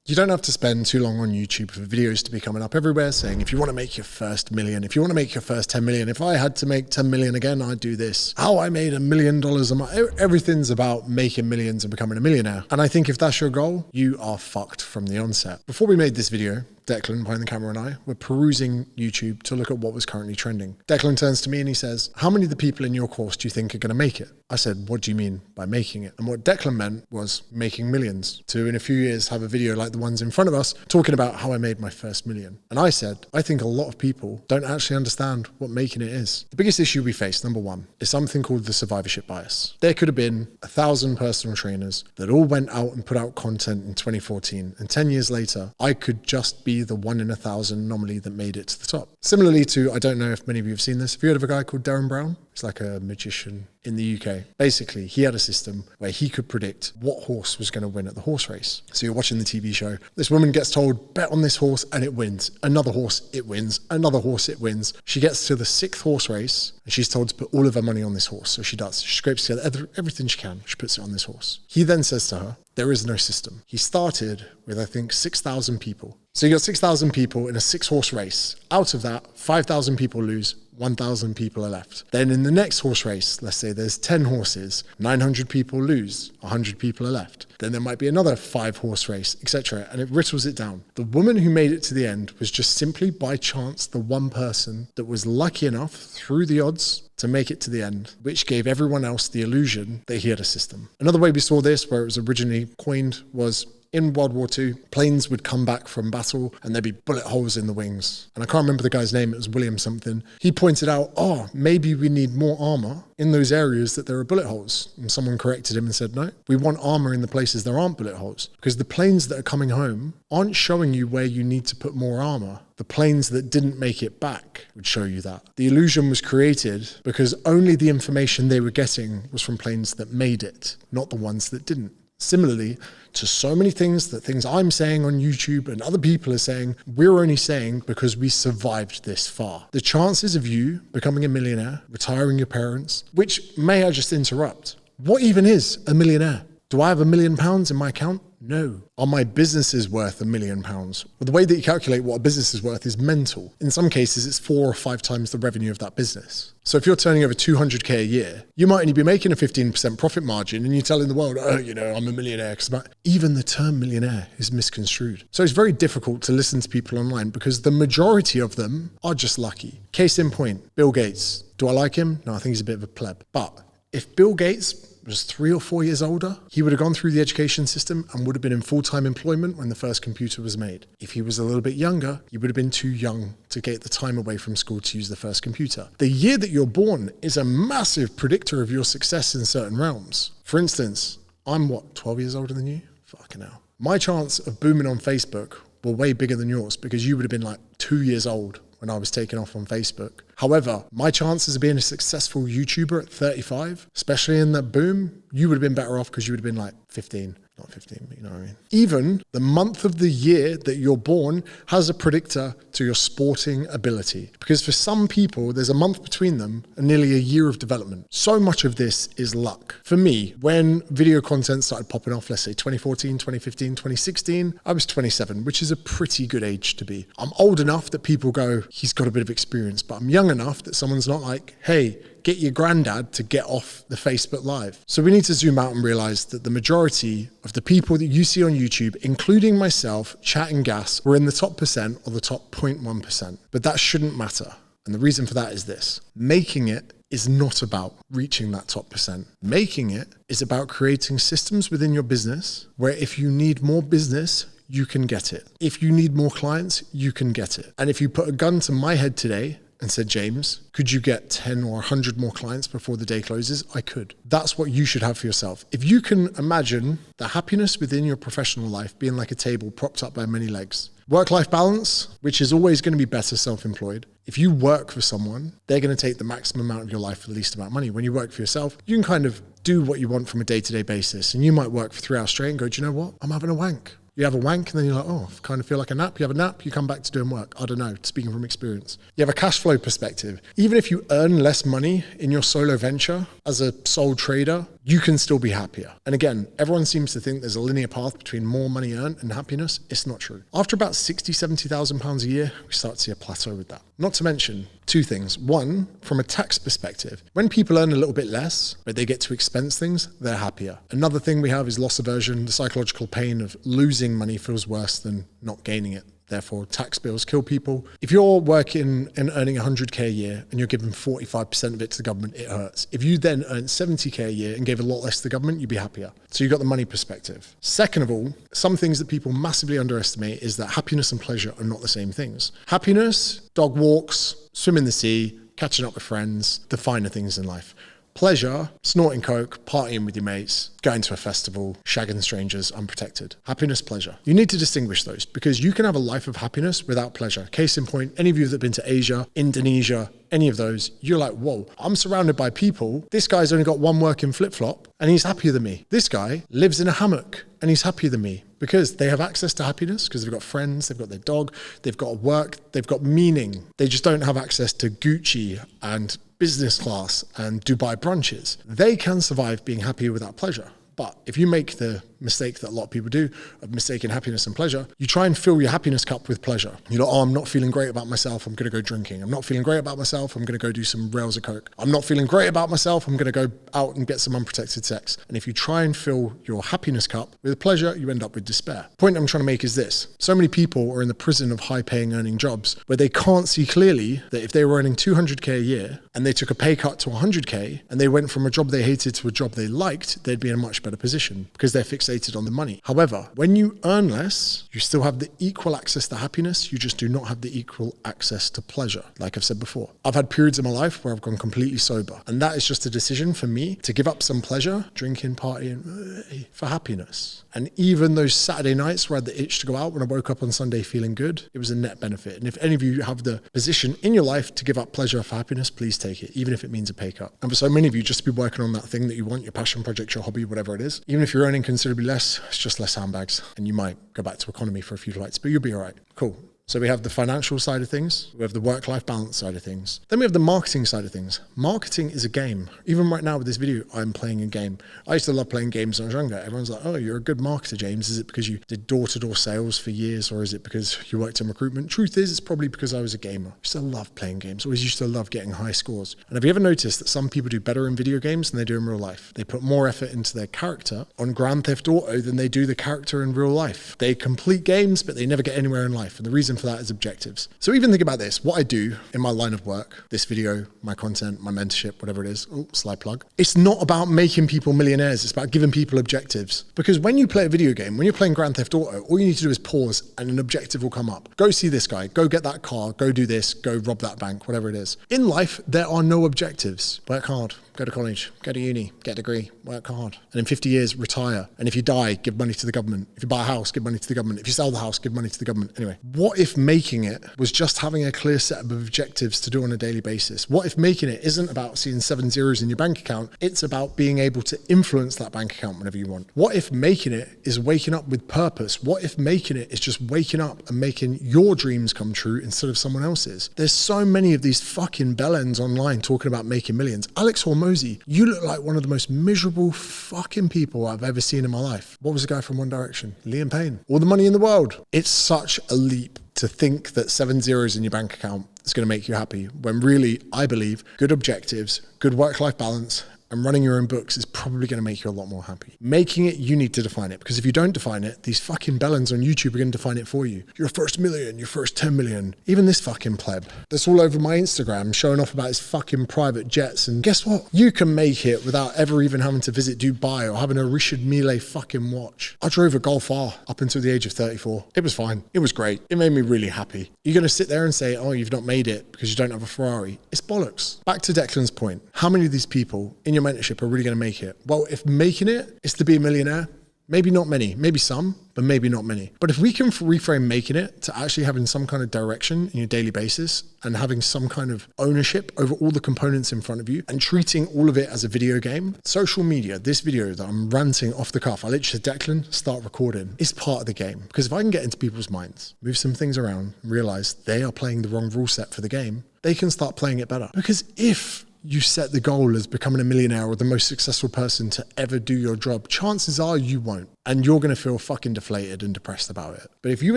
You don't have to spend too long on YouTube for videos to be coming up everywhere saying, if you want to make your first million, if you want to make your first 10 million, if I had to make 10 million again, I'd do this. How I made $1 million a month. Everything's about making millions and becoming a millionaire. And I think if that's your goal, you are fucked from the onset. Before we made this video, Declan behind the camera and I were perusing YouTube to look at what was currently trending. Declan turns to me and he says, how many of the people in your course do you think are going to make it? I said, what do you mean by making it? And what Declan meant was making millions, to in a few years have a video like the ones in front of us talking about how I made my first million. And I said, I think a lot of people don't actually understand what making it is. The biggest issue we face, number one, is something called the survivorship bias. There could have been 1,000 personal trainers that all went out and put out content in 2014. And 10 years later, I could just be the 1 in 1,000 anomaly that made it to the top. Similarly to, I don't know if many of you have seen this. Have you heard of a guy called Darren Brown? He's like a magician in the UK. Basically, he had a system where he could predict what horse was going to win at the horse race. So you're watching the TV show. This woman gets told, bet on this horse, and it wins. Another horse, it wins. Another horse, it wins. She gets to the 6th horse race, and she's told to put all of her money on this horse. So she does. She scrapes together everything she can. She puts it on this horse. He then says to her, there is no system. He started with, I think, 6,000 people. So you got 6,000 people in a 6-horse race. Out of that, 5,000 people lose, 1,000 people are left. Then in the next horse race, let's say there's 10 horses, 900 people lose, 100 people are left. Then there might be another 5-horse race, etc. And it whittles it down. The woman who made it to the end was just simply by chance the one person that was lucky enough through the odds to make it to the end, which gave everyone else the illusion that he had a system. Another way we saw this, where it was originally coined, was in World War II, planes would come back from battle and there'd be bullet holes in the wings. And I can't remember the guy's name, it was William something. He pointed out, oh, maybe we need more armor in those areas that there are bullet holes. And someone corrected him and said, no, we want armor in the places there aren't bullet holes. Because the planes that are coming home aren't showing you where you need to put more armor. The planes that didn't make it back would show you that. The illusion was created because only the information they were getting was from planes that made it, not the ones that didn't. Similarly to so many things I'm saying on YouTube and other people are saying, we're only saying because we survived this far. The chances of you becoming a millionaire, retiring your parents, which may I just interrupt? What even is a millionaire? Do I have £1 million in my account? No. Are my businesses worth £1 million? Well, the way that you calculate what a business is worth is mental. In some cases, it's 4 or 5 times the revenue of that business. So if you're turning over 200K a year, you might only be making a 15% profit margin and you're telling the world, oh, you know, I'm a millionaire. Even the term millionaire is misconstrued. So it's very difficult to listen to people online because the majority of them are just lucky. Case in point, Bill Gates. Do I like him? No, I think he's a bit of a pleb. But if Bill Gates was 3 or 4 years older, he would have gone through the education system and would have been in full-time employment when the first computer was made. If he was a little bit younger, he would have been too young to get the time away from school to use the first computer. The year that you're born is a massive predictor of your success in certain realms. For instance, I'm 12 years older than you? Fucking hell. My chance of booming on Facebook were way bigger than yours because you would have been like 2 years old when I was taking off on Facebook. However, my chances of being a successful YouTuber at 35, especially in that boom, you would have been better off because you would have been like 15. Not 15, but you know what I mean. Even the month of the year that you're born has a predictor to your sporting ability. Because for some people, there's a month between them and nearly a year of development. So much of this is luck. For me, when video content started popping off, let's say 2014, 2015, 2016, I was 27, which is a pretty good age to be. I'm old enough that people go, he's got a bit of experience, but I'm young enough that someone's not like, hey, get your granddad to get off the Facebook Live. So we need to zoom out and realize that the majority of the people that you see on YouTube, including myself, chatting gas, were in the top % or the top 0.1%. But that shouldn't matter. And the reason for that is this. Making it is not about reaching that top %. Making it is about creating systems within your business where if you need more business, you can get it. If you need more clients, you can get it. And if you put a gun to my head today and said, James, could you get 10 or 100 more clients before the day closes? I could. That's what you should have for yourself. If you can imagine the happiness within your professional life being like a table propped up by many legs, work-life balance, which is always going to be better self-employed. If you work for someone, they're going to take the maximum amount of your life for the least amount of money. When you work for yourself, you can kind of do what you want from a day-to-day basis. And you might work for 3 hours straight and go, do you know what? I'm having a wank. You have a wank and then you're like, oh, I kind of feel like a nap. You have a nap, you come back to doing work. I don't know, speaking from experience. You have a cash flow perspective. Even if you earn less money in your solo venture as a sole trader, you can still be happier. And again, everyone seems to think there's a linear path between more money earned and happiness. It's not true. After about 60, 70,000 pounds a year, we start to see a plateau with that. Not to mention two things. One, from a tax perspective, when people earn a little bit less, but they get to expense things, they're happier. Another thing we have is loss aversion. The psychological pain of losing money feels worse than not gaining it. Therefore, tax bills kill people. If you're working and earning 100K a year and you're giving 45% of it to the government, it hurts. If you then earn 70K a year and gave a lot less to the government, you'd be happier. So you got the money perspective. Second of all, some things that people massively underestimate is that happiness and pleasure are not the same things. Happiness, dog walks, swim in the sea, catching up with friends, the finer things in life. Pleasure, snorting coke, partying with your mates, going to a festival, shagging strangers, unprotected. Happiness, pleasure. You need to distinguish those because you can have a life of happiness without pleasure. Case in point, any of you that have been to Asia, Indonesia, any of those, you're like, whoa, I'm surrounded by people. This guy's only got one working flip-flop and he's happier than me. This guy lives in a hammock and he's happier than me because they have access to happiness because they've got friends, they've got their dog, they've got work, they've got meaning. They just don't have access to Gucci and business class and Dubai brunches. They can survive being happy without pleasure. But if you make the mistake that a lot of people do of mistaking happiness and pleasure, you try and fill your happiness cup with pleasure. You're like, oh, I'm not feeling great about myself, I'm going to go drinking. I'm not feeling great about myself, I'm going to go do some rails of coke. I'm not feeling great about myself, I'm going to go out and get some unprotected sex. And if you try and fill your happiness cup with pleasure, you end up with despair. The point I'm trying to make is this. So many people are in the prison of high-paying earning jobs where they can't see clearly that if they were earning 200K a year and they took a pay cut to 100K and they went from a job they hated to a job they liked, they'd be in a much better position because they're fixated on the money. However, when you earn less, you still have the equal access to happiness. You just do not have the equal access to pleasure. Like I've said before, I've had periods in my life where I've gone completely sober. And that is just a decision for me to give up some pleasure, drinking, partying, for happiness. And even those Saturday nights where I had the itch to go out when I woke up on Sunday feeling good, it was a net benefit. And if any of you have the position in your life to give up pleasure for happiness, please take it, even if it means a pay cut. And for so many of you, just to be working on that thing that you want, your passion project, your hobby, whatever it is, even if you're earning considerably less, it's just less handbags. And you might go back to economy for a few flights, but you'll be all right. Cool. So we have the financial side of things, we have the work-life balance side of things. Then we have the marketing side of things. Marketing is a game. Even right now with this video, I'm playing a game. I used to love playing games when I was younger. Everyone's like, oh, you're a good marketer, James. Is it because you did door-to-door sales for years or is it because you worked in recruitment? Truth is, it's probably because I was a gamer. I used to love playing games. Always used to love getting high scores. And have you ever noticed that some people do better in video games than they do in real life? They put more effort into their character on Grand Theft Auto than they do the character in real life. They complete games, but they never get anywhere in life. And the reason for that is objectives. So even think about this, what I do in my line of work, this video, my content, my mentorship, whatever it is, slide plug. It's not about making people millionaires. It's about giving people objectives. Because when you play a video game, when you're playing Grand Theft Auto, all you need to do is pause and an objective will come up. Go see this guy, go get that car, go do this, go rob that bank, whatever it is. In life, there are no objectives. Work hard, go to college, go to uni, get a degree, work hard. And in 50 years, retire. And if you die, give money to the government. If you buy a house, give money to the government. If you sell the house, give money to the government. Anyway, what if making it was just having a clear set of objectives to do on a daily basis? What if making it isn't about seeing 7 zeros in your bank account? It's about being able to influence that bank account whenever you want. What if making it is waking up with purpose? What if making it is just waking up and making your dreams come true instead of someone else's? There's so many of these fucking bellends online talking about making millions. Alex Hormozy, you look like one of the most miserable fucking people I've ever seen in my life. What was the guy from One Direction? Liam Payne. All the money in the world. It's such a leap to think that 7 zeros in your bank account is going to make you happy, when really, I believe, good objectives, good work-life balance, and running your own books is probably going to make you a lot more happy. Making it, you need to define it, because if you don't define it, these fucking bellends on YouTube are going to define it for you. Your first million, your first 10 million. Even this fucking pleb that's all over my Instagram showing off about his fucking private jets. And guess what? You can make it without ever even having to visit Dubai or having a Richard Mille fucking watch. I drove a Golf R up until the age of 34. It was fine. It was great. It made me really happy. You're going to sit there and say, oh, you've not made it because you don't have a Ferrari. It's bollocks. Back to Declan's point. How many of these people in your mentorship are really going to make it? Well, if making it is to be a millionaire, maybe not many, maybe some, but maybe not many. But if we can reframe making it to actually having some kind of direction in your daily basis and having some kind of ownership over all the components in front of you and treating all of it as a video game, social media, this video that I'm ranting off the cuff, I literally said, Declan, start recording, is part of the game. Because if I can get into people's minds, move some things around, realize they are playing the wrong rule set for the game, they can start playing it better. Because if you set the goal as becoming a millionaire or the most successful person to ever do your job, chances are you won't. And you're going to feel fucking deflated and depressed about it. But if you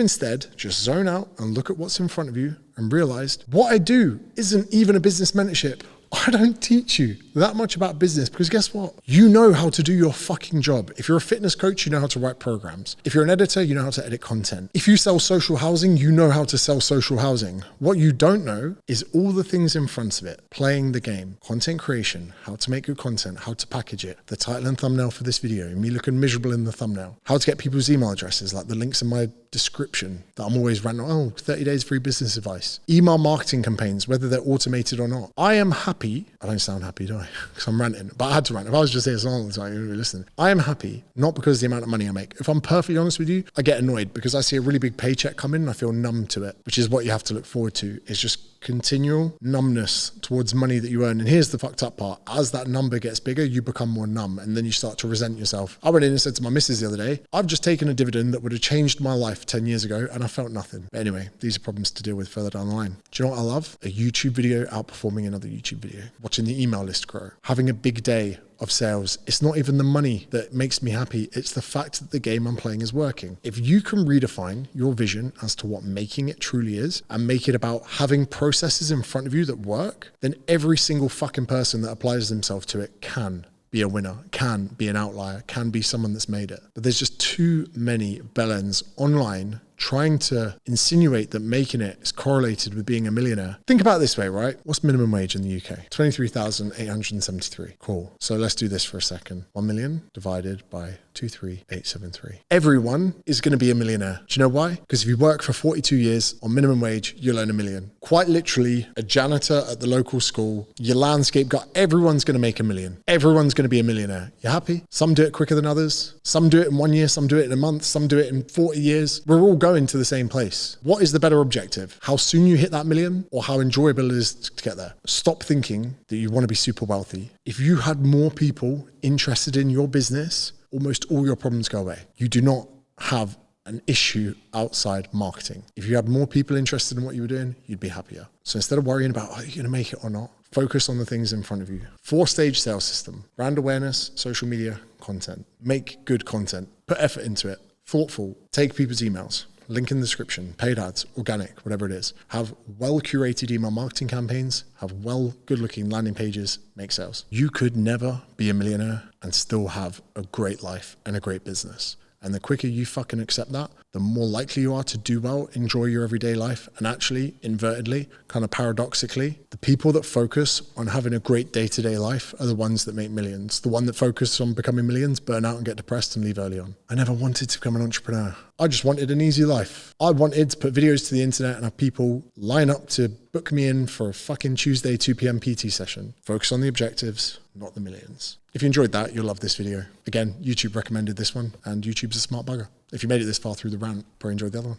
instead just zone out and look at what's in front of you and realize what I do isn't even a business mentorship. I don't teach you that much about business because guess what? You know how to do your fucking job. If you're a fitness coach, you know how to write programs. If you're an editor, you know how to edit content. If you sell social housing, you know how to sell social housing. What you don't know is all the things in front of it. Playing the game, content creation, how to make good content, how to package it, the title and thumbnail for this video, me looking miserable in the thumbnail, how to get people's email addresses, like the links in my description that I'm always ranting, 30 days free business advice, email marketing campaigns, whether they're automated or not. I am happy. I don't sound happy, do I? Because I'm ranting, but I had to rant. If I was just here so long, you wouldn't be listening. I am happy, not because of the amount of money I make. If I'm perfectly honest with you, I get annoyed because I see a really big paycheck come in and I feel numb to it, which is what you have to look forward to. It's just continual numbness towards money that you earn. And here's the fucked up part. As that number gets bigger, you become more numb and then you start to resent yourself. I went in and said to my missus the other day, I've just taken a dividend that would have changed my life 10 years ago and I felt nothing. But anyway, these are problems to deal with further down the line. Do you know what I love? A YouTube video outperforming another YouTube video. Watching the email list grow. Having a big day of sales. It's not even the money that makes me happy. It's the fact that the game I'm playing is working. If you can redefine your vision as to what making it truly is and make it about having processes in front of you that work, then every single fucking person that applies themselves to it can be a winner, can be an outlier, can be someone that's made it. But there's just too many bellends online trying to insinuate that making it is correlated with being a millionaire. Think about it this way, right? What's minimum wage in the UK? 23,873. Cool. So let's do this for a second. 1 million divided by 23,873. Everyone is going to be a millionaire. Do you know why? Because if you work for 42 years on minimum wage, you'll earn $1 million. Quite literally, a janitor at the local school, your landscape guy, everyone's going to make $1 million. Everyone's going to be a millionaire. You happy? Some do it quicker than others. Some do it in 1 year, some do it in a month, some do it in 40 years. We're all going to the same place. What is the better objective? How soon you hit that $1 million or how enjoyable it is to get there? Stop thinking that you want to be super wealthy. If you had more people interested in your business, almost all your problems go away. You do not have an issue outside marketing. If you had more people interested in what you were doing, you'd be happier. So instead of worrying about, are you going to make it or not? Focus on the things in front of you. 4-stage sales system: brand awareness, social media, content. Make good content. Put effort into it. Thoughtful. Take people's emails. Link in the description, paid ads, organic, whatever it is. Have well-curated email marketing campaigns, have good-looking landing pages, make sales. You could never be a millionaire and still have a great life and a great business. And the quicker you fucking accept that, the more likely you are to do well, enjoy your everyday life. And actually, invertedly, kind of paradoxically, the people that focus on having a great day-to-day life are the ones that make millions. The one that focus on becoming millions, burn out and get depressed and leave early on. I never wanted to become an entrepreneur. I just wanted an easy life. I wanted to put videos to the internet and have people line up to book me in for a fucking Tuesday 2 p.m. PT session. Focus on the objectives, not the millions. If you enjoyed that, you'll love this video. Again, YouTube recommended this one and YouTube's a smart bugger. If you made it this far through the rant, probably enjoyed the other one.